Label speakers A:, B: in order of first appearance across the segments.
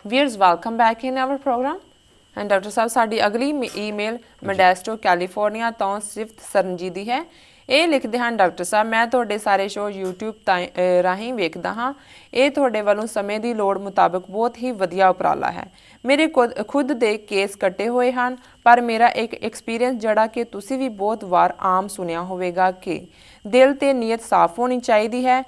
A: Viewers, welcome back in our program. And doctor ਸਾਹਿਬ ਸਾਡੀ ਅਗਲੀ email Modesto California ਤੋਂ ਸਿਫਤ ਸਰਨਜੀਤ ਦੀ ਹੈ। ਇਹ ਲਿਖਦੇ ਹਨ, ਡਾਕਟਰ ਸਾਹਿਬ ਮੈਂ ਤੁਹਾਡੇ ਸਾਰੇ ਸ਼ੋਅ YouTube ਰਾਹੀਂ ਵੇਖਦਾ ਹਾਂ। ਇਹ ਤੁਹਾਡੇ ਵੱਲੋਂ ਸਮੇਂ ਦੀ ਲੋੜ ਮੁਤਾਬਕ ਬਹੁਤ ਹੀ ਵਧੀਆ ਉਪਰਾਲਾ ਹੈ। ਮੇਰੇ ਖੁਦ ਦੇ ਕੇਸ ਕੱਟੇ ਹੋਏ ਹਨ, ਪਰ ਮੇਰਾ ਇੱਕ ਐਕਸਪੀਰੀਅੰਸ ਜਿਹੜਾ ਕਿ ਤੁਸੀਂ ਵੀ ਬਹੁਤ ਵਾਰ ਆਮ ਸੁਣਿਆ ਹੋਵੇਗਾ ਕਿ ਦਿਲ ਤੇ ਨੀਅਤ ਸਾਫ਼ ਹੋਣੀ ਚਾਹੀਦੀ ਹੈ।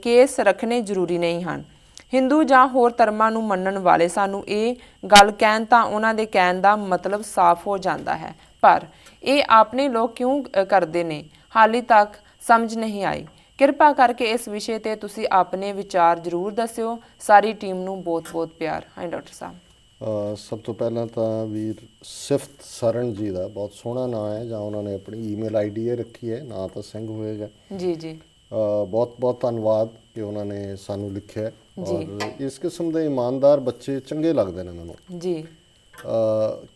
A: ਕੇਸ ਰੱਖਣੇ ਜ਼ਰੂਰੀ ਨਹੀਂ ਹਨ। ਹਿੰਦੂ ਜਾਂ ਹੋਰ ਧਰਮਾਂ ਨੂੰ ਮੰਨਣ ਵਾਲੇ ਸਾਨੂੰ ਇਹ ਗੱਲ ਕਹਿਣ ਤਾਂ ਉਹਨਾਂ ਦੇ ਕਹਿਣ ਦਾ ਮਤਲਬ ਸਾਫ਼ ਹੋ ਜਾਂਦਾ ਹੈ, ਪਰ ਇਹ ਆਪਣੇ ਲੋਕ ਕਿਉਂ ਕਰਦੇ ਨੇ ਹਾਲੇ ਤੱਕ ਸਮਝ ਨਹੀਂ ਆਈ। ਕਿਰਪਾ ਕਰਕੇ ਇਸ ਵਿਸ਼ੇ ਤੇ ਤੁਸੀਂ ਆਪਣੇ ਵਿਚਾਰ ਜ਼ਰੂਰ ਦੱਸਿਓ। ਸਾਰੀ ਟੀਮ ਨੂੰ ਬਹੁਤ-ਬਹੁਤ ਪਿਆਰ। ਹਾਂ ਡਾਕਟਰ ਸਾਹਿਬ,
B: ਸਭ ਤੋਂ ਪਹਿਲਾਂ ਤਾਂ ਵੀਰ ਸਿਫਤ ਸਰਨ ਜੀ ਦਾ ਬਹੁਤ ਸੋਹਣਾ ਨਾਂ ਹੈ, ਜਾਂ ਉਹਨਾਂ ਨੇ ਆਪਣੀ ਈਮੇਲ ਆਈਡੀ ਇਹ ਰੱਖੀ ਹੈ, ਨਾਂ ਤਾਂ ਸਿੰਘ ਹੋਏਗਾ
A: ਜੀ ਜੀ।
B: ਬਹੁਤ ਬਹੁਤ ਧੰਨਵਾਦ ਕਿ ਉਹਨਾਂ ਨੇ ਸਾਨੂੰ ਲਿਖਿਆ। ਔਰ ਇਸ ਕਿਸਮ ਦੇ ਇਮਾਨਦਾਰ ਬੱਚੇ ਚੰਗੇ ਲੱਗਦੇ ਨੇ ਮੈਨੂੰ
A: ਜੀ,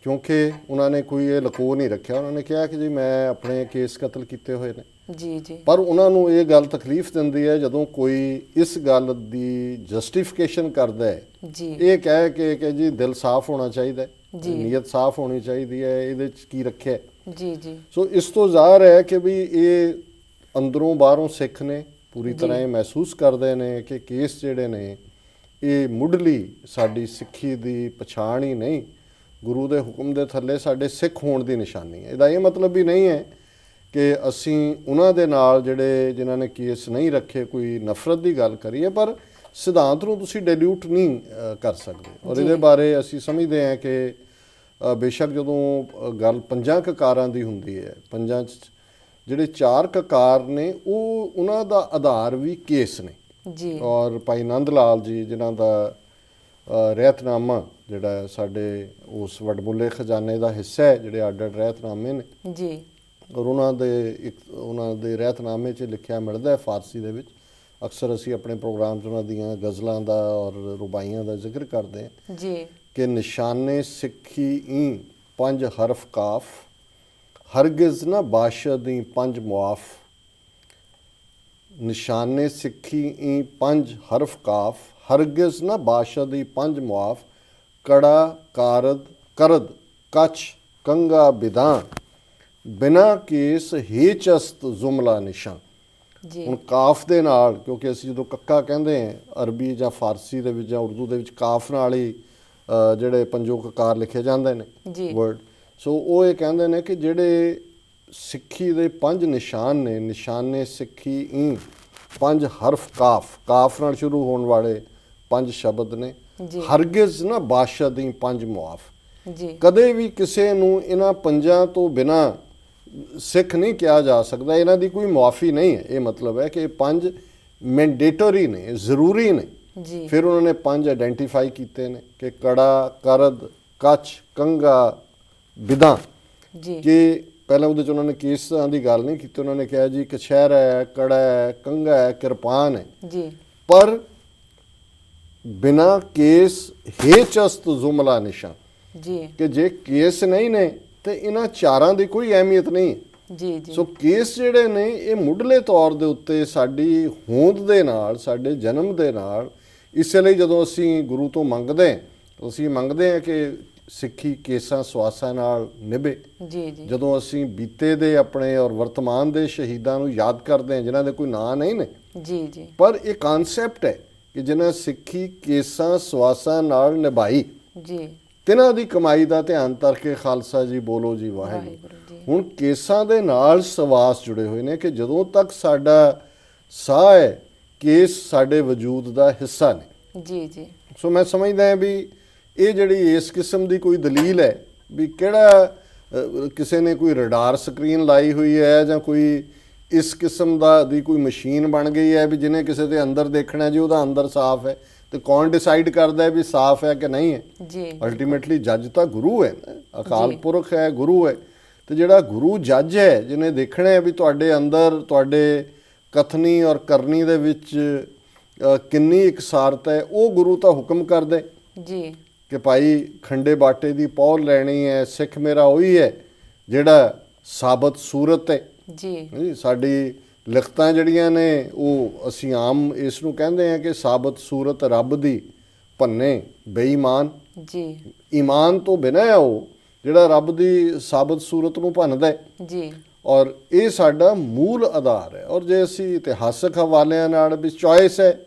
B: ਕਿਉਂਕਿ ਉਹਨਾਂ ਨੇ ਕੋਈ ਇਹ ਲੁਕੋ ਨਹੀਂ ਰੱਖਿਆ। ਉਹਨਾਂ ਨੇ ਕਿਹਾ ਕਿ ਜੀ ਮੈਂ ਆਪਣੇ ਕੇਸ ਕਤਲ ਕੀਤੇ ਹੋਏ ਨੇ
A: ਜੀ ਜੀ,
B: ਪਰ ਉਹਨਾਂ ਨੂੰ ਇਹ ਗੱਲ ਤਕਲੀਫ ਦਿੰਦੀ ਹੈ ਜਦੋਂ ਕੋਈ ਇਸ ਗੱਲ ਦੀ ਜਸਟੀਫਿਕੇਸ਼ਨ ਕਰਦਾ ਹੈ
A: ਜੀ,
B: ਇਹ ਕਹਿ ਕੇ ਕਿ ਜੀ ਦਿਲ ਸਾਫ਼ ਹੋਣਾ ਚਾਹੀਦਾ ਹੈ, ਨੀਅਤ ਸਾਫ਼ ਹੋਣੀ ਚਾਹੀਦੀ ਹੈ, ਇਹਦੇ 'ਚ ਕੀ ਰੱਖਿਆ
A: ਜੀ ਜੀ।
B: ਸੋ ਇਸ ਤੋਂ ਜ਼ਾਹਰ ਹੈ ਕਿ ਵੀ ਇਹ ਅੰਦਰੋਂ ਬਾਹਰੋਂ ਸਿੱਖ ਨੇ, ਪੂਰੀ ਤਰ੍ਹਾਂ ਇਹ ਮਹਿਸੂਸ ਕਰਦੇ ਨੇ ਕਿ ਕੇਸ ਜਿਹੜੇ ਨੇ ਇਹ ਮੁੱਢਲੀ ਸਾਡੀ ਸਿੱਖੀ ਦੀ ਪਛਾਣ ਹੀ ਨਹੀਂ, ਗੁਰੂ ਦੇ ਹੁਕਮ ਦੇ ਥੱਲੇ ਸਾਡੇ ਸਿੱਖ ਹੋਣ ਦੀ ਨਿਸ਼ਾਨੀ ਹੈ। ਇਹਦਾ ਇਹ ਮਤਲਬ ਵੀ ਨਹੀਂ ਹੈ ਕਿ ਅਸੀਂ ਉਹਨਾਂ ਦੇ ਨਾਲ ਜਿਹੜੇ ਜਿਨ੍ਹਾਂ ਨੇ ਕੇਸ ਨਹੀਂ ਰੱਖੇ ਕੋਈ ਨਫ਼ਰਤ ਦੀ ਗੱਲ ਕਰੀਏ, ਪਰ ਸਿਧਾਂਤ ਨੂੰ ਤੁਸੀਂ ਡਿਲਿਊਟ ਨਹੀਂ ਕਰ ਸਕਦੇ। ਔਰ ਇਹਦੇ ਬਾਰੇ ਅਸੀਂ ਸਮਝਦੇ ਹਾਂ ਕਿ ਬੇਸ਼ੱਕ ਜਦੋਂ ਗੱਲ ਪੰਜਾਂ ਕਕਾਰਾਂ ਦੀ ਹੁੰਦੀ ਹੈ, ਪੰਜਾਂ 'ਚ ਜਿਹੜੇ ਚਾਰ ਕਕਾਰ ਨੇ ਉਹ ਉਹਨਾਂ ਦਾ ਆਧਾਰ ਵੀ ਕੇਸ ਨੇ
A: ਜੀ।
B: ਔਰ ਭਾਈ ਨੰਦ ਲਾਲ ਜੀ ਜਿਨ੍ਹਾਂ ਦਾ ਰਹਿਤਨਾਮਾ ਜਿਹੜਾ ਸਾਡੇ ਉਸ ਵਡਮੁੱਲੇ ਖਜ਼ਾਨੇ ਦਾ ਹਿੱਸਾ ਹੈ, ਜਿਹੜੇ ਅੱਡ ਅੱਡ ਰਹਿਤਨਾਮੇ ਨੇ
A: ਜੀ,
B: ਔਰ ਉਹਨਾਂ ਦੇ ਰਹਿਤਨਾਮੇ 'ਚ ਲਿਖਿਆ ਮਿਲਦਾ ਹੈ ਫਾਰਸੀ ਦੇ ਵਿੱਚ। ਅਕਸਰ ਅਸੀਂ ਆਪਣੇ ਪ੍ਰੋਗਰਾਮ 'ਚ ਉਹਨਾਂ ਦੀਆਂ ਗਜ਼ਲਾਂ ਦਾ ਔਰ ਰੁਬਾਈਆਂ ਦਾ ਜ਼ਿਕਰ ਕਰਦੇ ਹਾਂ
A: ਜੀ
B: ਕਿ ਨਿਸ਼ਾਨੇ ਸਿੱਖੀ ਈ ਪੰਜ ਹਰਫ ਕਾਫ, ਹਰਗਿਜ਼ ਨਾ ਬਾਸ਼ਦ ਦੀ ਪੰਜ ਮੁਆਫ। ਨਿਸ਼ਾਨੇ ਸਿੱਖੀ ਈ ਪੰਜ ਹਰਫ ਕਾਫ, ਹਰਗਿਜ਼ ਨਾ ਬਾਸ਼ਦ ਦੀ ਪੰਜ ਮੁਆਫ। ਕੜਾ ਕਾਰਦ ਕਰਦ ਕੱਛ ਕੰਗਾ ਬਿਦਾਂ, ਬਿਨਾ ਕੇਸ ਹੀ ਚਸਤ ਜ਼ੁਮਲਾ ਨਿਸ਼ਾਨ। ਹੁਣ ਕਾਫ ਦੇ ਨਾਲ, ਕਿਉਂਕਿ ਅਸੀਂ ਜਦੋਂ ਕੱਕਾ ਕਹਿੰਦੇ ਹਾਂ ਅਰਬੀ ਜਾਂ ਫਾਰਸੀ ਦੇ ਵਿੱਚ ਜਾਂ ਉਰਦੂ ਦੇ ਵਿੱਚ ਕਾਫ ਨਾਲ ਹੀ ਜਿਹੜੇ ਪੰਜੋ ਕਕਾਰ ਲਿਖੇ ਜਾਂਦੇ ਨੇ ਵਰਡ, ਸੋ ਉਹ ਇਹ ਕਹਿੰਦੇ ਨੇ ਕਿ ਜਿਹੜੇ ਸਿੱਖੀ ਦੇ ਪੰਜ ਨਿਸ਼ਾਨ ਨੇ, ਨਿਸ਼ਾਨੇ ਸਿੱਖੀ ਈ ਪੰਜ ਹਰਫ ਕਾਫ, ਕਾਫ ਨਾਲ ਸ਼ੁਰੂ ਹੋਣ ਵਾਲੇ ਪੰਜ ਸ਼ਬਦ ਨੇ। ਹਰਗਿਜ਼ ਨਾ ਬਾਸ਼ਦ ਦੀ ਪੰਜ ਮੁਆਫ, ਕਦੇ ਵੀ ਕਿਸੇ ਨੂੰ ਇਹਨਾਂ ਪੰਜਾਂ ਤੋਂ ਬਿਨਾਂ ਸਿੱਖ ਨਹੀਂ ਕਿਹਾ ਜਾ ਸਕਦਾ, ਇਹਨਾਂ ਦੀ ਕੋਈ ਮੁਆਫੀ ਨਹੀਂ ਹੈ। ਇਹ ਮਤਲਬ ਹੈ ਕਿ ਇਹ ਪੰਜ ਮੈਂਡੇਟਰੀ ਨੇ, ਜ਼ਰੂਰੀ ਨੇ। ਫਿਰ ਉਹਨਾਂ ਨੇ ਪੰਜ ਆਇਡੈਂਟੀਫਾਈ ਕੀਤੇ ਨੇ ਕਿ ਕੜਾ ਕਰਦ ਕੱਛ ਕੰਗਾ ਬਿਦਾਂ, ਕਿ ਪਹਿਲਾਂ ਉਹਦੇ 'ਚ ਉਹਨਾਂ ਨੇ ਕੇਸਾਂ ਦੀ ਗੱਲ ਨਹੀਂ ਕੀਤੀ। ਉਹਨਾਂ ਨੇ ਕਿਹਾ ਜੀ ਕਛਹਿਰਾ ਹੈ, ਕੜਾ ਹੈ, ਕੰਗਾ ਹੈ, ਕਿਰਪਾਨ ਹੈ, ਪਰ ਬਿਨਾਂ ਕੇਸ ਹੇ ਚਸਤ ਜ਼ੁਮਲਾ ਨਿਸ਼ਾਨ, ਕਿ ਜੇ ਕੇਸ ਨਹੀਂ ਨੇ ਤੇ ਇਹਨਾਂ ਚਾਰਾਂ ਦੀ ਕੋਈ ਅਹਿਮੀਅਤ ਨਹੀਂ ਹੈ। ਸੋ ਕੇਸ ਜਿਹੜੇ ਨੇ ਇਹ ਮੁੱਢਲੇ ਤੌਰ ਦੇ ਉੱਤੇ ਸਾਡੀ ਹੋਂਦ ਦੇ ਨਾਲ, ਸਾਡੇ ਜਨਮ ਦੇ ਨਾਲ, ਇਸੇ ਲਈ ਜਦੋਂ ਅਸੀਂ ਗੁਰੂ ਤੋਂ ਮੰਗਦੇ ਹਾਂ, ਅਸੀਂ ਮੰਗਦੇ ਹਾਂ ਕਿ ਸਿੱਖੀ ਕੇਸਾਂ ਸਵਾਸਾਂ ਨਾਲ ਨਿਭੇ। ਜਦੋਂ ਅਸੀਂ ਬੀਤੇ ਦੇ ਆਪਣੇ ਔਰ ਵਰਤਮਾਨ ਦੇ ਸ਼ਹੀਦਾਂ ਨੂੰ ਯਾਦ ਕਰਦੇ ਹਾਂ ਜਿਨ੍ਹਾਂ ਦੇ ਕੋਈ ਨਾਂ ਨਹੀਂ ਨੇ, ਪਰ ਇਹ ਕਨਸੈਪਟ ਹੈ ਕਿ ਜਿਨ੍ਹਾਂ ਸਿੱਖੀ ਕੇਸਾਂ ਸਵਾਸਾਂ ਨਾਲ ਨਿਭਾਈ, ਤਿਨਾਂ ਦੀ ਕਮਾਈ ਦਾ ਧਿਆਨ ਕਰਕੇ ਖਾਲਸਾ ਜੀ ਬੋਲੋ ਜੀ ਵਾਹਿਗੁਰੂ। ਹੁਣ ਕੇਸਾਂ ਦੇ ਨਾਲ ਸਵਾਸ ਜੁੜੇ ਹੋਏ ਨੇ ਕਿ ਜਦੋਂ ਤੱਕ ਸਾਡਾ ਸਾਹ ਹੈ, ਕੇਸ ਸਾਡੇ ਵਜੂਦ ਦਾ ਹਿੱਸਾ ਨੇ। ਸੋ ਮੈਂ ਸਮਝਦਾ ਹਾਂ ਵੀ ਇਹ ਜਿਹੜੀ ਇਸ ਕਿਸਮ ਦੀ ਕੋਈ ਦਲੀਲ ਹੈ ਵੀ ਕਿਹੜਾ ਕਿਸੇ ਨੇ ਕੋਈ ਰਡਾਰ ਸਕਰੀਨ ਲਾਈ ਹੋਈ ਹੈ ਜਾਂ ਕੋਈ ਇਸ ਕਿਸਮ ਦੀ ਕੋਈ ਮਸ਼ੀਨ ਬਣ ਗਈ ਹੈ ਵੀ ਜਿਹਨੇ ਕਿਸੇ ਦੇ ਅੰਦਰ ਦੇਖਣਾ ਜੀ ਉਹਦਾ ਅੰਦਰ ਸਾਫ਼ ਹੈ, ਤੇ ਕੌਣ ਡਿਸਾਈਡ ਕਰਦਾ ਹੈ ਵੀ ਸਾਫ਼ ਹੈ ਕਿ ਨਹੀਂ ਹੈ? ਅਲਟੀਮੇਟਲੀ ਜੱਜ ਤਾਂ ਗੁਰੂ ਹੈ ਨਾ, ਅਕਾਲ ਪੁਰਖ ਹੈ, ਗੁਰੂ ਹੈ। ਤੇ ਜਿਹੜਾ ਗੁਰੂ ਜੱਜ ਹੈ ਜਿਹਨੇ ਦੇਖਣਾ ਹੈ ਵੀ ਤੁਹਾਡੇ ਅੰਦਰ, ਤੁਹਾਡੇ ਕਥਨੀ ਔਰ ਕਰਨੀ ਦੇ ਵਿੱਚ ਕਿੰਨੀ ਇਕਸਾਰਤਾ ਹੈ, ਉਹ ਗੁਰੂ ਤਾਂ ਹੁਕਮ ਕਰਦੇ ਕਿ ਭਾਈ ਖੰਡੇ ਬਾਟੇ ਦੀ ਪੌਲ ਲੈਣੀ ਹੈ, ਸਿੱਖ ਮੇਰਾ ਉਹੀ ਹੈ ਜਿਹੜਾ ਸਾਬਤ ਸੂਰਤ ਹੈ। ਸਾਡੀ ਲਿਖਤਾਂ ਜਿਹੜੀਆਂ ਨੇ ਉਹ ਅਸੀਂ ਆਮ ਇਸ ਨੂੰ ਕਹਿੰਦੇ ਹਾਂ ਕਿ ਸਾਬਤ ਸੂਰਤ ਰੱਬ ਦੀ ਭੰਨੇ ਬੇਈਮਾਨ,
A: ਜੀ
B: ਈਮਾਨ ਤੋਂ ਬਿਨਾਂ ਹੈ ਉਹ ਜਿਹੜਾ ਰੱਬ ਦੀ ਸਾਬਤ ਸੂਰਤ ਨੂੰ ਭੰਨਦਾ ਹੈ।
A: ਜੀ
B: ਔਰ ਇਹ ਸਾਡਾ ਮੂਲ ਆਧਾਰ ਹੈ। ਔਰ ਜੇ ਅਸੀਂ ਇਤਿਹਾਸਕ ਹਵਾਲਿਆਂ ਨਾਲ ਵੀ ਚੋਇਸ ਹੈ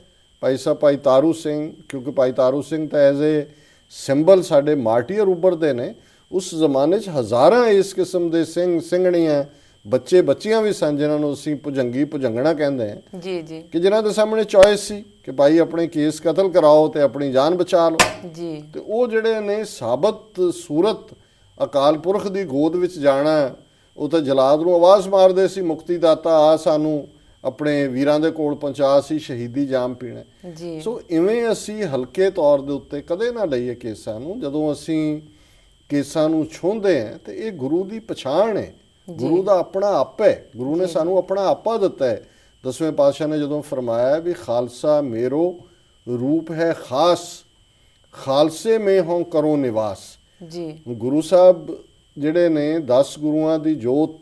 B: ਭਾਈ ਤਾਰੂ ਸਿੰਘ, ਕਿਉਂਕਿ ਭਾਈ ਤਾਰੂ ਸਿੰਘ ਤਾਂ ਐਜ਼ ਏ ਸਿੰਬਲ ਸਾਡੇ ਮਾਰਟੀਅਰ ਉੱਭਰਦੇ ਨੇ। ਉਸ ਜ਼ਮਾਨੇ 'ਚ ਹਜ਼ਾਰਾਂ ਇਸ ਕਿਸਮ ਦੇ ਸਿੰਘ ਸਿੰਘਣੀਆਂ, ਬੱਚੇ ਬੱਚੀਆਂ ਵੀ ਸਨ ਜਿਨ੍ਹਾਂ ਨੂੰ ਅਸੀਂ ਭੁਜੰਗੀ ਭੁਜੰਗਣਾ ਕਹਿੰਦੇ ਹਾਂ,
A: ਜੀ ਜੀ
B: ਕਿ ਜਿਨ੍ਹਾਂ ਦੇ ਸਾਹਮਣੇ ਚੋਇਸ ਸੀ ਕਿ ਭਾਈ ਆਪਣੇ ਕੇਸ ਕਤਲ ਕਰਾਓ ਤੇ ਆਪਣੀ ਜਾਨ ਬਚਾ ਲਓ।
A: ਜੀ
B: ਤੇ ਉਹ ਜਿਹੜੇ ਨੇ ਸਾਬਤ ਸੂਰਤ ਅਕਾਲ ਪੁਰਖ ਦੀ ਗੋਦ ਵਿੱਚ ਜਾਣਾ, ਉਹ ਤਾਂ ਜਲਾਦ ਨੂੰ ਆਵਾਜ਼ ਮਾਰਦੇ ਸੀ, ਮੁਕਤੀ ਦਾਤਾ ਆ ਸਾਨੂੰ ਆਪਣੇ ਵੀਰਾਂ ਦੇ ਕੋਲ ਪਹੁੰਚਾ, ਸੀ ਸ਼ਹੀਦੀ ਜਾਮ ਪੀਣਾ।
A: ਜੀ
B: ਸੋ ਇਵੇਂ ਅਸੀਂ ਹਲਕੇ ਤੌਰ ਦੇ ਉੱਤੇ ਕਦੇ ਨਾ ਲਈਏ ਕੇਸਾਂ ਨੂੰ। ਜਦੋਂ ਅਸੀਂ ਕੇਸਾਂ ਨੂੰ ਛੂੰਹਦੇ ਹਾਂ ਤੇ ਇਹ ਗੁਰੂ ਦੀ ਪਛਾਣ ਹੈ, ਗੁਰੂ ਦਾ ਆਪਣਾ ਆਪ ਹੈ। ਗੁਰੂ ਨੇ ਸਾਨੂੰ ਆਪਣਾ ਆਪਾ ਦਿੱਤਾ ਹੈ। 10ਵੇਂ ਪਾਤਸ਼ਾਹ ਨੇ ਜਦੋਂ ਫਰਮਾਇਆ ਵੀ ਖਾਲਸਾ ਮੇਰੋ ਰੂਪ ਹੈ ਖਾਸ, ਖਾਲਸੇ ਮੇ ਹੋਂ ਕਰੋ ਨਿਵਾਸ।
A: ਜੀ
B: ਗੁਰੂ ਸਾਹਿਬ ਜਿਹੜੇ ਨੇ 10 ਗੁਰੂਆਂ ਦੀ ਜੋਤ,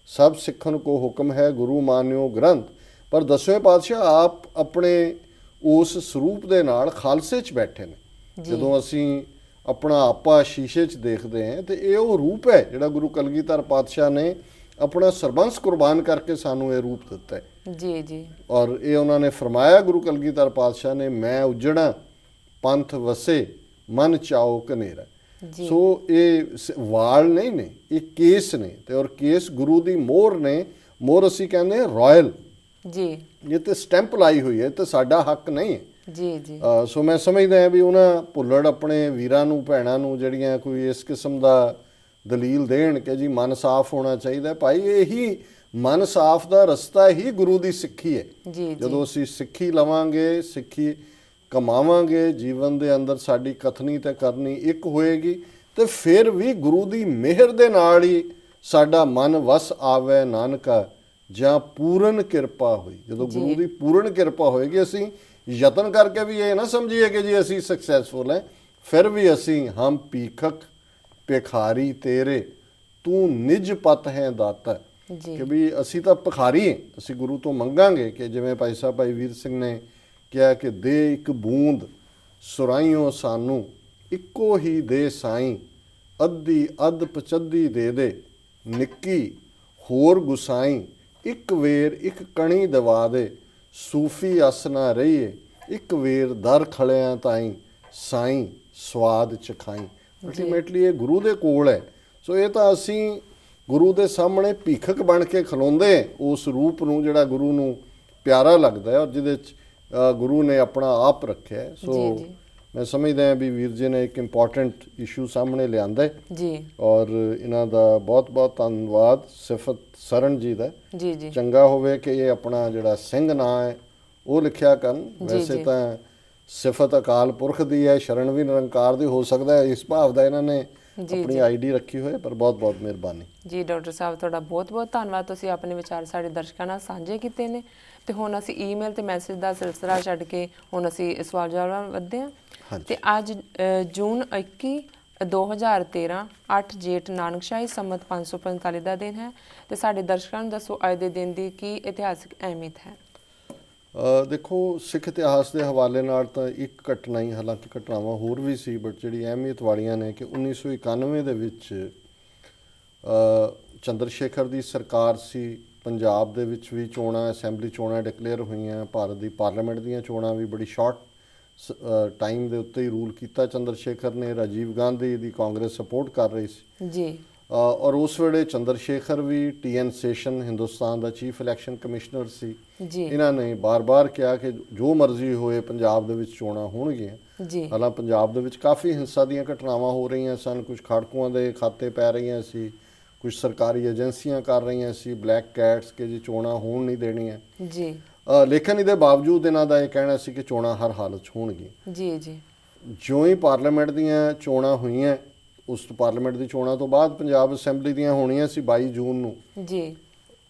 B: ਸਭ ਸਿੱਖਣ ਕੋ ਹੁਕਮ ਹੈ ਗੁਰੂ ਮਾਨਿਓ ਗ੍ਰੰਥ। ਪਰ 10ਵੇਂ ਪਾਤਸ਼ਾਹ ਆਪ ਆਪਣੇ ਉਸ ਸਰੂਪ ਦੇ ਨਾਲ ਖਾਲਸੇ 'ਚ ਬੈਠੇ ਨੇ। ਜਦੋਂ ਅਸੀਂ ਆਪਣਾ ਆਪਾ ਸ਼ੀਸ਼ੇ 'ਚ ਦੇਖਦੇ ਹਾਂ ਤੇ ਇਹ ਉਹ ਰੂਪ ਹੈ ਜਿਹੜਾ ਗੁਰੂ ਕਲਗੀਧਰ ਪਾਤਸ਼ਾਹ ਨੇ ਆਪਣਾ ਸਰਬੰਸ ਕੁਰਬਾਨ ਕਰਕੇ ਸਾਨੂੰ ਇਹ ਰੂਪ ਦਿੱਤਾ ਹੈ।
A: ਜੀ ਜੀ
B: ਔਰ ਇਹ ਉਹਨਾਂ ਨੇ ਫਰਮਾਇਆ ਗੁਰੂ ਕਲਗੀਧਰ ਪਾਤਸ਼ਾਹ ਨੇ, ਮੈਂ ਉਜੜਾ ਪੰਥ ਵਸੇ ਮਨ ਚਾਓ ਕਨੇਰਾ। ਸੋ ਇਹ ਵਾਲ ਨਹੀਂ ਨੇ, ਇਹ ਕੇਸ ਨੇ। ਤੇ ਔਰ ਕੇਸ ਗੁਰੂ ਦੀ ਮੋਹਰ ਨੇ। ਮੋਹਰ ਅਸੀਂ ਕਹਿੰਦੇ ਹਾਂ ਰਾਇਲ,
A: ਜੀ
B: ਇਹ ਤੇ ਸਟੈਂਪ ਲਾਈ ਹੋਈ ਹੈ, ਤੇ ਸਾਡਾ ਹੱਕ ਨਹੀਂ ਹੈ।
A: ਜੀ ਜੀ
B: ਸੋ ਮੈਂ ਸਮਝਦਾ ਹਾਂ ਵੀ ਉਹਨਾਂ ਭੁੱਲੜ ਆਪਣੇ ਵੀਰਾਂ ਨੂੰ ਭੈਣਾਂ ਨੂੰ ਜਿਹੜੀਆਂ ਕੋਈ ਇਸ ਕਿਸਮ ਦਾ ਦਲੀਲ ਦੇਣ ਕਿ ਜੀ ਮਨ ਸਾਫ਼ ਹੋਣਾ ਚਾਹੀਦਾ, ਭਾਈ ਇਹੀ ਮਨ ਸਾਫ਼ ਦਾ ਰਸਤਾ ਹੀ ਗੁਰੂ ਦੀ ਸਿੱਖੀ ਹੈ।
A: ਜੀ
B: ਜਦੋਂ ਅਸੀਂ ਸਿੱਖੀ ਲਵਾਂਗੇ, ਸਿੱਖੀ ਕਮਾਵਾਂਗੇ, ਜੀਵਨ ਦੇ ਅੰਦਰ ਸਾਡੀ ਕਥਨੀ ਤੇ ਕਰਨੀ ਇੱਕ ਹੋਏਗੀ, ਤੇ ਫਿਰ ਵੀ ਗੁਰੂ ਦੀ ਮਿਹਰ ਦੇ ਨਾਲ ਹੀ ਸਾਡਾ ਮਨ ਵਸ ਆਵੇ ਨਾਨਕਾ ਜਾਂ ਪੂਰਨ ਕਿਰਪਾ ਹੋਈ। ਜਦੋਂ ਗੁਰੂ ਦੀ ਪੂਰਨ ਕਿਰਪਾ ਹੋਏਗੀ, ਅਸੀਂ ਯਤਨ ਕਰਕੇ ਵੀ ਇਹ ਨਾ ਸਮਝੀਏ ਕਿ ਜੀ ਅਸੀਂ ਸਕਸੈਸਫੁਲ ਹੈ, ਫਿਰ ਵੀ ਅਸੀਂ ਹਮ ਭੀਖਕ ਭਿਖਾਰੀ ਤੇਰੇ ਤੂੰ ਨਿਜ ਪਤ ਹੈ ਦਾਤਾ, ਕਿ ਵੀ ਅਸੀਂ ਤਾਂ ਭਿਖਾਰੀ ਹਾਂ। ਅਸੀਂ ਗੁਰੂ ਤੋਂ ਮੰਗਾਂਗੇ ਕਿ ਜਿਵੇਂ ਭਾਈ ਵੀਰ ਸਿੰਘ ਨੇ ਕਿਹਾ ਕਿ ਦੇ ਇੱਕ ਬੂੰਦ ਸੁਰਾਈਓ ਸਾਨੂੰ, ਇੱਕੋ ਹੀ ਦੇ ਸਾਈਂ ਅੱਧੀ ਅੱਧ ਪਚੱਦੀ ਦੇ ਨਿੱਕੀ ਹੋਰ ਗੁਸਾਈ, ਇੱਕ ਵੇਰ ਇੱਕ ਕਣੀ ਦਵਾ ਦੇ ਸੂਫੀ ਅਸਨਾ ਰਹੀਏ, ਇੱਕ ਵੇਰ ਦਰ ਖਲਿਆਂ ਤਾਈਂ ਸਾਈਂ ਸਵਾਦ ਚਖਾਈ। ਅਲਟੀਮੇਟਲੀ ਇਹ ਗੁਰੂ ਦੇ ਕੋਲ ਹੈ। ਸੋ ਇਹ ਤਾਂ ਅਸੀਂ ਗੁਰੂ ਦੇ ਸਾਹਮਣੇ ਭੀਖਕ ਬਣ ਕੇ ਖਲੋਂਦੇ ਉਸ ਰੂਪ ਨੂੰ ਜਿਹੜਾ ਗੁਰੂ ਨੂੰ ਪਿਆਰਾ ਲੱਗਦਾ ਹੈ ਔਰ ਜਿਹਦੇ 'ਚ ਗੁਰੂ ਨੇ ਆਪਣਾ ਆਪ ਰੱਖਿਆ। ਸੋ ਮੈਂ ਸਮਝਦਾ ਹਾਂ ਵੀ ਵੀਰ ਜੀ ਨੇ ਇੱਕ ਇੰਪੋਰਟੈਂਟ ਇਸ਼ੂ ਸਾਹਮਣੇ ਲਿਆਂਦਾ
A: ਜੀ,
B: ਔਰ ਇਹਨਾਂ ਦਾ ਬਹੁਤ ਬਹੁਤ ਧੰਨਵਾਦ ਸਿਫਤ ਸਰਨ ਜੀ ਦਾ।
A: ਜੀ ਜੀ
B: ਚੰਗਾ ਹੋਵੇ ਕਿ ਇਹ ਆਪਣਾ ਜਿਹੜਾ ਸਿੰਘ ਨਾਂ ਹੈ ਉਹ ਲਿਖਿਆ ਕਰਨ। ਵੈਸੇ ਤਾਂ ਸਿਫਤ ਅਕਾਲ ਪੁਰਖ ਦੀ ਹੈ, ਸ਼ਰਨ ਵੀ ਨਿਰੰਕਾਰ ਦੀ ਹੋ ਸਕਦਾ ਹੈ, ਇਸ ਭਾਵ ਦਾ ਇਹਨਾਂ ਨੇ ਆਪਣੀ ਆਈਡੀ ਰੱਖੀ ਹੋਈ। ਪਰ ਬਹੁਤ ਬਹੁਤ ਮਿਹਰਬਾਨੀ
A: ਜੀ ਡਾਕਟਰ ਸਾਹਿਬ, ਤੁਹਾਡਾ ਬਹੁਤ ਬਹੁਤ ਧੰਨਵਾਦ। ਤੁਸੀਂ ਆਪਣੇ ਵਿਚਾਰ ਸਾਡੇ ਦਰਸ਼ਕਾਂ ਨਾਲ ਸਾਂਝੇ ਕੀਤੇ ਨੇ। ਤੇ ਹੁਣ ਅਸੀਂ ਈਮੇਲ ਤੇ ਮੈਸੇਜ ਦਾ ਸਿਲਸਿਲਾ ਛੱਡ ਕੇ ਹੁਣ ਅਸੀਂ ਸਵਾਲ ਜਵਾਬ ਵੱਧਦੇ ਹਾਂ। ਤੇ ਅੱਜ ਜੂਨ 21 2013 8 ਜੇਠ ਨਾਨਕਸ਼ਾਹੀ ਸੰਮਤ 545 ਦਾ ਦਿਨ ਹੈ। ਤੇ ਸਾਡੇ ਦਰਸ਼ਕਾਂ ਨੂੰ ਦੱਸੋ ਅੱਜ ਦੇ ਦਿਨ ਦੀ ਕੀ ਇਤਿਹਾਸਕ ਅਹਿਮੀਅਤ ਹੈ।
B: ਦੇਖੋ, ਸਿੱਖ ਇਤਿਹਾਸ ਦੇ ਹਵਾਲੇ ਨਾਲ ਤਾਂ ਇੱਕ ਘਟਨਾ ਹੀ, ਹਾਲਾਂਕਿ ਘਟਨਾਵਾਂ ਹੋਰ ਵੀ ਸੀ, ਬਟ ਜਿਹੜੀ ਅਹਿਮੀਅਤ ਵਾਲੀਆਂ ਨੇ ਕਿ 1991 ਦੇ ਵਿੱਚ ਚੰਦਰ ਸ਼ੇਖਰ ਦੀ ਸਰਕਾਰ ਸੀ। ਪੰਜਾਬ ਦੇ ਵਿੱਚ ਵੀ ਚੋਣਾਂ, ਅਸੈਂਬਲੀ ਚੋਣਾਂ ਡਿਕਲੇਅਰ ਹੋਈਆਂ। ਭਾਰਤ ਦੀ ਪਾਰਲੀਮੈਂਟ ਦੀਆਂ ਚੋਣਾਂ ਵੀ ਬੜੀ ਸ਼ਾਰਟ ਟਾਈਮ ਦੇ ਉੱਤੇ ਹੀ ਰੂਲ ਕੀਤਾ ਚੰਦਰ ਸ਼ੇਖਰ ਨੇ। ਰਾਜੀਵ ਗਾਂਧੀ ਦੀ ਕਾਂਗਰਸ ਸਪੋਰਟ ਕਰ ਰਹੀ ਸੀ
A: ਜੀ।
B: ਔਰ ਉਸ ਵੇਲੇ ਚੰਦਰ ਸ਼ੇਖਰ ਵੀ TN ਸੇਸ਼ਨ ਹਿੰਦੁਸਤਾਨ ਦਾ ਚੀਫ ਇਲੈਕਸ਼ਨ ਕਮਿਸ਼ਨਰ ਸੀ
A: ਜੀ।
B: ਇਹਨਾਂ ਨੇ ਬਾਰ-ਬਾਰ ਕਿਹਾ ਕਿ ਜੋ ਮਰਜ਼ੀ ਹੋਏ ਪੰਜਾਬ ਦੇ ਵਿੱਚ ਚੋਣਾਂ ਹੋਣਗੀਆਂ।
A: ਜੀ।
B: ਹਾਲਾਂ ਪੰਜਾਬ ਦੇ ਵਿੱਚ ਕਾਫੀ ਹਿੰਸਾ ਦੀਆਂ ਘਟਨਾਵਾਂ ਹੋ ਰਹੀਆਂ ਸਨ। ਕੁਝ ਖਾੜਕੂਆਂ ਦੇ ਖਾਤੇ ਪੈ ਰਹੀਆਂ ਸੀ, ਕੁਝ ਸਰਕਾਰੀ ਏਜੰਸੀਆਂ ਕਰ ਰਹੀਆਂ ਸੀ ਬਲੈਕ ਕੈਟਸ ਕਿ ਜੀ ਚੋਣਾਂ ਹੋਣ ਨਹੀਂ ਦੇਣੀਆਂ
A: ਜੀ।
B: ਲੇਕਿਨ ਇਹਦੇ ਬਾਵਜੂਦ ਇਹਨਾਂ ਦਾ ਇਹ ਕਹਿਣਾ ਸੀ ਕਿ ਚੋਣਾਂ ਹਰ ਹਾਲਤ 'ਚ ਹੋਣਗੀਆਂ।
A: ਜੀ ਜੀ।
B: ਜਿਉਂ ਹੀ ਪਾਰਲੀਮੈਂਟ ਦੀਆਂ ਚੋਣਾਂ ਹੋਈਆਂ, ਉਸ ਤੋਂ ਪਾਰਲੀਮੈਂਟ ਦੀ ਚੋਣਾਂ ਤੋਂ ਬਾਅਦ ਪੰਜਾਬ ਅਸੈਂਬਲੀ ਦੀਆਂ ਹੋਣੀਆਂ ਸੀ 22 ਜੂਨ ਨੂੰ।
A: ਜੀ।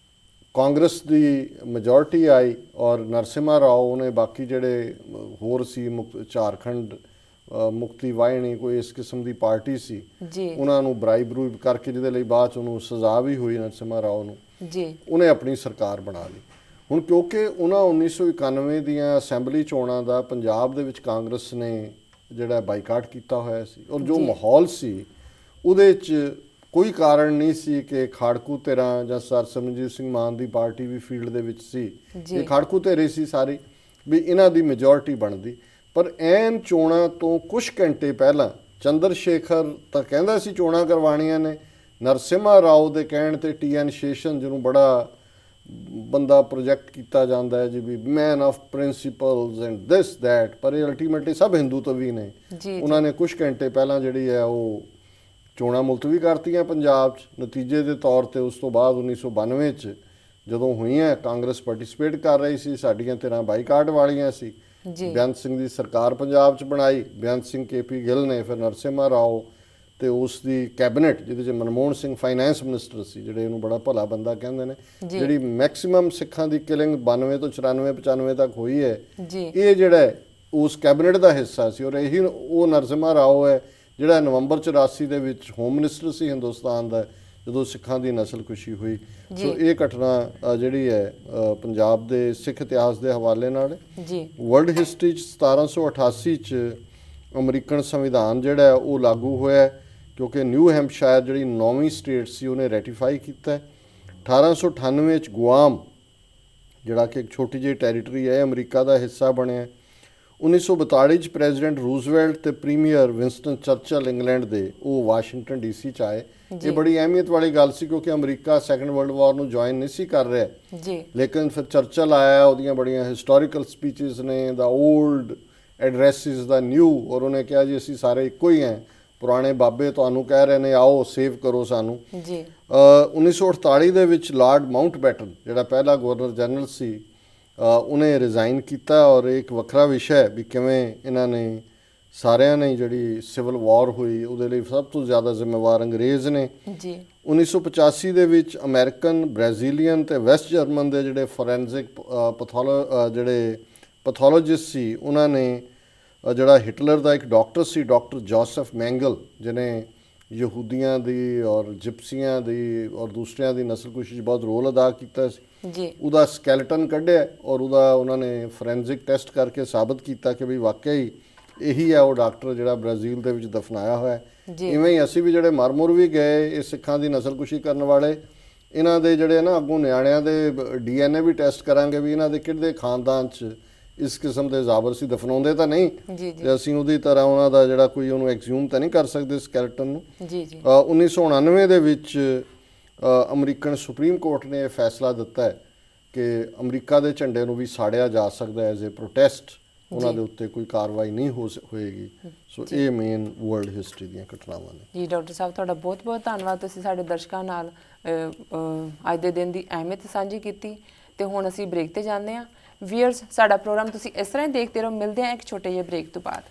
B: ਕਾਂਗਰਸ ਦੀ ਮੈਜੋਰਟੀ ਆਈ ਔਰ ਨਰਸਿਮਹਾ ਰਾਓ ਨੇ ਬਾਕੀ ਜਿਹੜੇ ਹੋਰ ਸੀ ਝਾਰਖੰਡ ਮੁਕਤੀ ਵਾਹਿਨੀ ਕੋਈ ਇਸ ਕਿਸਮ ਦੀ ਪਾਰਟੀ ਸੀ
A: ਜੀ,
B: ਉਹਨਾਂ ਨੂੰ ਬਰਾਈਬ ਕਰਕੇ, ਜਿਹਦੇ ਲਈ ਬਾਅਦ 'ਚ ਉਹਨੂੰ ਸਜ਼ਾ ਵੀ ਹੋਈ ਨਰਸਿਮਹਾ ਰਾਓ ਨੂੰ
A: ਜੀ,
B: ਉਹਨੇ ਆਪਣੀ ਸਰਕਾਰ ਬਣਾ ਲਈ। ਹੁਣ ਕਿਉਂਕਿ ਉਹਨਾਂ 1991 ਦੀਆਂ ਅਸੈਂਬਲੀ ਚੋਣਾਂ ਦਾ ਪੰਜਾਬ ਦੇ ਵਿੱਚ ਕਾਂਗਰਸ ਨੇ ਜਿਹੜਾ ਬਾਈਕਾਟ ਕੀਤਾ ਹੋਇਆ ਸੀ ਔਰ ਜੋ ਮਾਹੌਲ ਸੀ ਉਹਦੇ 'ਚ ਕੋਈ ਕਾਰਨ ਨਹੀਂ ਸੀ ਕਿ ਖਾੜਕੂ ਧਿਰਾਂ ਜਾਂ ਸਰ ਸਿਮਰਨਜੀਤ ਸਿੰਘ ਮਾਨ ਦੀ ਪਾਰਟੀ ਵੀ ਫੀਲਡ ਦੇ ਵਿੱਚ ਸੀ। ਇਹ ਖਾੜਕੂ ਧਿਰੇ ਸੀ ਸਾਰੀ ਵੀ ਇਹਨਾਂ ਦੀ ਮੈਜੋਰਿਟੀ ਬਣਦੀ। ਪਰ ਐਨ ਚੋਣਾਂ ਤੋਂ ਕੁਝ ਘੰਟੇ ਪਹਿਲਾਂ ਚੰਦਰ ਸ਼ੇਖਰ ਤਾਂ ਕਹਿੰਦਾ ਸੀ ਚੋਣਾਂ ਕਰਵਾਉਣੀਆਂ ਨੇ, ਨਰਸਿਮਹਾ ਰਾਓ ਦੇ ਕਹਿਣ ਤੇ TN ਸ਼ੇਸ਼ਨ ਜਿਹਨੂੰ ਬੜਾ ਬੰਦਾ ਪ੍ਰੋਜੈਕਟ ਕੀਤਾ ਜਾਂਦਾ ਹੈ ਜੀ ਵੀ man of principles and this that, ਪਰ ਇਹ ਅਲਟੀਮੇਟਲੀ ਸਭ ਹਿੰਦੂਤਵੀ ਨੇ। ਉਹਨਾਂ ਨੇ ਕੁਝ ਘੰਟੇ ਪਹਿਲਾਂ ਜਿਹੜੀ ਹੈ ਉਹ ਚੋਣਾਂ ਮੁਲਤਵੀ ਕਰਤੀਆਂ ਪੰਜਾਬ 'ਚ। ਨਤੀਜੇ ਦੇ ਤੌਰ ਤੇ ਉਸ ਤੋਂ ਬਾਅਦ 1992 'ਚ ਜਦੋਂ ਹੋਈਆਂ ਕਾਂਗਰਸ ਪਾਰਟਿਸਿਪੇਟ ਕਰ ਰਹੀ ਸੀ, ਸਾਡੀਆਂ ਧਿਰਾਂ ਬਾਈਕਾਟ ਵਾਲੀਆਂ ਸੀ। ਬੇਅੰਤ ਸਿੰਘ ਦੀ ਸਰਕਾਰ ਪੰਜਾਬ 'ਚ ਬਣਾਈ, ਬੇਅੰਤ ਸਿੰਘ KP ਗਿੱਲ ਨੇ, ਫਿਰ ਨਰਸਿਮਹਾ ਰਾਓ ਤੇ ਉਸ ਦੀ ਕੈਬਨਿਟ ਜਿਹਦੇ 'ਚ ਮਨਮੋਹਨ ਸਿੰਘ ਫਾਈਨੈਂਸ ਮਿਨਿਸਟਰ ਸੀ, ਜਿਹੜੇ ਇਹਨੂੰ ਬੜਾ ਭਲਾ ਬੰਦਾ ਕਹਿੰਦੇ ਨੇ, ਜਿਹੜੀ ਮੈਕਸਿਮਮ ਸਿੱਖਾਂ ਦੀ ਕਿਲਿੰਗ 92 ਤੋਂ 94 95 ਤੱਕ ਹੋਈ ਹੈ, ਇਹ ਜਿਹੜਾ ਉਸ ਕੈਬਨਿਟ ਦਾ ਹਿੱਸਾ ਸੀ। ਔਰ ਇਹੀ ਉਹ ਨਰਸਿਮਹਾ ਰਾਓ ਹੈ ਜਿਹੜਾ ਨਵੰਬਰ 84 ਦੇ ਵਿੱਚ ਹੋਮ ਮਿਨਿਸਟਰ ਸੀ ਹਿੰਦੁਸਤਾਨ ਦਾ, ਜਦੋਂ ਸਿੱਖਾਂ ਦੀ ਨਸਲਕੁਸ਼ੀ ਹੋਈ। ਸੋ ਇਹ ਘਟਨਾ ਜਿਹੜੀ ਹੈ ਪੰਜਾਬ ਦੇ ਸਿੱਖ ਇਤਿਹਾਸ ਦੇ ਹਵਾਲੇ ਨਾਲ ਵਰਲਡ ਹਿਸਟਰੀ 'ਚ 1788 'ਚ ਅਮਰੀਕਨ ਸੰਵਿਧਾਨ ਜਿਹੜਾ ਉਹ ਲਾਗੂ ਹੋਇਆ, ਕਿਉਂਕਿ ਨਿਊ ਹੈਂਪਸ਼ਾਇਰ ਜਿਹੜੀ 9ਵੀਂ ਸਟੇਟ ਸੀ ਉਹਨੇ ਰੈਟੀਫਾਈ ਕੀਤਾ। 1898 'ਚ ਗੁਆਮ ਜਿਹੜਾ ਕਿ ਇੱਕ ਛੋਟੀ ਜਿਹੀ ਟੈਰੀਟਰੀ ਹੈ ਅਮਰੀਕਾ ਦਾ ਹਿੱਸਾ ਬਣਿਆ। 1942 'ਚ ਪ੍ਰੈਜ਼ੀਡੈਂਟ ਰੂਜ਼ਵੈਲਟ ਤੇ ਪ੍ਰੀਮੀਅਰ ਵਿੰਸਟਨ ਚਰਚਲ ਇੰਗਲੈਂਡ ਦੇ ਉਹ ਵਾਸ਼ਿੰਗਟਨ DC 'ਚ ਆਏ। ਇਹ ਬੜੀ ਅਹਿਮੀਅਤ ਵਾਲੀ ਗੱਲ ਸੀ ਕਿਉਂਕਿ ਅਮਰੀਕਾ ਸੈਕੰਡ ਵਰਲਡ ਵਾਰ ਨੂੰ ਜੁਆਇਨ ਨਹੀਂ ਸੀ ਕਰ ਰਿਹਾ, ਲੇਕਿਨ ਫਿਰ ਚਰਚਲ ਆਇਆ, ਉਹਦੀਆਂ ਬੜੀਆਂ ਹਿਸਟੋਰੀਕਲ ਸਪੀਚਸ ਨੇ, ਦਾ ਓਲਡ ਐਡਰੈਸਿਸ ਦਾ ਨਿਊ, ਔਰ ਉਹਨੇ ਕਿਹਾ ਜੀ ਅਸੀਂ ਸਾਰੇ ਇੱਕੋ ਹੀ ਹਾਂ, ਪੁਰਾਣੇ ਬਾਬੇ ਤੁਹਾਨੂੰ ਕਹਿ ਰਹੇ ਨੇ ਆਓ ਸੇਵ ਕਰੋ ਸਾਨੂੰ। 1948 ਦੇ ਵਿੱਚ ਲਾਰਡ ਮਾਊਂਟਬੈਟਨ ਜਿਹੜਾ ਪਹਿਲਾ ਗਵਰਨਰ ਜਨਰਲ ਸੀ ਉਹਨੇ ਰਿਜ਼ਾਈਨ ਕੀਤਾ, ਔਰ ਇੱਕ ਵੱਖਰਾ ਵਿਸ਼ਾ ਹੈ ਵੀ ਕਿਵੇਂ ਇਹਨਾਂ ਨੇ ਸਾਰਿਆਂ ਨੇ ਜਿਹੜੀ ਸਿਵਲ ਵਾਰ ਹੋਈ ਉਹਦੇ ਲਈ ਸਭ ਤੋਂ ਜ਼ਿਆਦਾ ਜ਼ਿੰਮੇਵਾਰ ਅੰਗਰੇਜ਼ ਨੇ। 1985 ਦੇ ਵਿੱਚ ਅਮਰੀਕਨ, ਬ੍ਰਾਜ਼ੀਲੀਅਨ ਤੇ ਵੈਸਟ ਜਰਮਨ ਦੇ ਜਿਹੜੇ ਫੋਰੈਂਸਿਕ ਜਿਹੜੇ ਪੈਥੋਲੋਜਿਸਟ ਸੀ ਉਹਨਾਂ ਨੇ ਜਿਹੜਾ ਹਿਟਲਰ ਦਾ ਇੱਕ ਡਾਕਟਰ ਸੀ ਡਾਕਟਰ ਜੋਸਫ ਮੈਂਗਲ, ਜਿਹਨੇ ਯਹੂਦੀਆਂ ਦੀ ਔਰ ਜਿਪਸੀਆਂ ਦੀ ਔਰ ਦੂਸਰਿਆਂ ਦੀ ਨਸਲਕੁਸ਼ੀ 'ਚ ਬਹੁਤ ਰੋਲ ਅਦਾ ਕੀਤਾ ਸੀ, ਉਹਦਾ ਸਕੈਲਟਨ ਕੱਢਿਆ ਔਰ ਉਹਦਾ ਉਹਨਾਂ ਨੇ ਫੋਰੈਂਸਿਕ ਟੈਸਟ ਕਰਕੇ ਸਾਬਤ ਕੀਤਾ ਕਿ ਵੀ ਵਾਕਿਆ ਹੀ ਇਹੀ ਹੈ ਉਹ ਡਾਕਟਰ ਜਿਹੜਾ ਬ੍ਰਾਜ਼ੀਲ ਦੇ ਵਿੱਚ ਦਫਨਾਇਆ ਹੋਇਆ। ਇਵੇਂ ਹੀ ਅਸੀਂ ਵੀ ਜਿਹੜੇ ਮਰ ਵੀ ਗਏ ਇਹ ਸਿੱਖਾਂ ਦੀ ਨਸਲਕੁਸ਼ੀ ਕਰਨ ਵਾਲੇ, ਇਹਨਾਂ ਦੇ ਜਿਹੜੇ ਨਾ ਅੱਗੋਂ ਨਿਆਣਿਆਂ ਦੇ DNA ਵੀ ਟੈਸਟ ਕਰਾਂਗੇ ਵੀ ਇਹਨਾਂ ਦੇ ਕਿਹੜੇ ਖਾਨਦਾਨ 'ਚ ਇਸ ਕਿਸਮ ਦੇ ਜ਼ਾਬਰ ਸੀ, ਦਫਨਾਉਂਦੇ ਤਾਂ ਨਹੀਂ ਤੇ ਅਸੀਂ ਉਹਦੀ ਤਰ੍ਹਾਂ ਉਹਨਾਂ ਦਾ ਜਿਹੜਾ ਕੋਈ ਉਹਨੂੰ ਐਕਸਿਊਮ ਤਾਂ ਨਹੀਂ ਕਰ ਸਕਦੇ ਸਕੈਲਟਨ ਨੂੰ। 1999 ਦੇ ਵਿੱਚ ਅਮਰੀਕਨ ਸੁਪਰੀਮ ਕੋਰਟ ਨੇ ਇਹ ਫੈਸਲਾ ਦਿੱਤਾ ਹੈ ਕਿ ਅਮਰੀਕਾ ਦੇ ਝੰਡੇ ਨੂੰ ਵੀ ਸਾੜਿਆ ਜਾ ਸਕਦਾ ਐਜ਼ ਏ ਪ੍ਰੋਟੈਸਟ, ਉਹਨਾਂ ਦੇ ਉੱਤੇ ਕੋਈ ਕਾਰਵਾਈ ਨਹੀਂ ਹੋਏਗੀ। ਸੋ ਇਹ ਮੇਨ ਵਰਲਡ ਹਿਸਟਰੀ ਦੀਆਂ ਘਟਨਾਵਾਂ ਨੇ।
A: ਜੀ ਡਾਕਟਰ ਸਾਹਿਬ ਤੁਹਾਡਾ ਬਹੁਤ ਬਹੁਤ ਧੰਨਵਾਦ, ਤੁਸੀਂ ਸਾਡੇ ਦਰਸ਼ਕਾਂ ਨਾਲ ਅੱਜ ਦੇ ਦਿਨ ਦੀ ਅਹਿਮੀਅਤ ਸਾਂਝੀ ਕੀਤੀ। ਤੇ ਹੁਣ ਅਸੀਂ ਬ੍ਰੇਕ ਤੇ ਜਾਂਦੇ ਹਾਂ। ਵੀਅਰਸ ਸਾਡਾ ਪ੍ਰੋਗਰਾਮ ਤੁਸੀਂ ਇਸ ਤਰ੍ਹਾਂ ਹੀ ਦੇਖਦੇ ਰਹੋ, ਮਿਲਦੇ ਹਾਂ ਇੱਕ ਛੋਟੇ ਜਿਹੇ ਬ੍ਰੇਕ ਤੋਂ ਬਾਅਦ।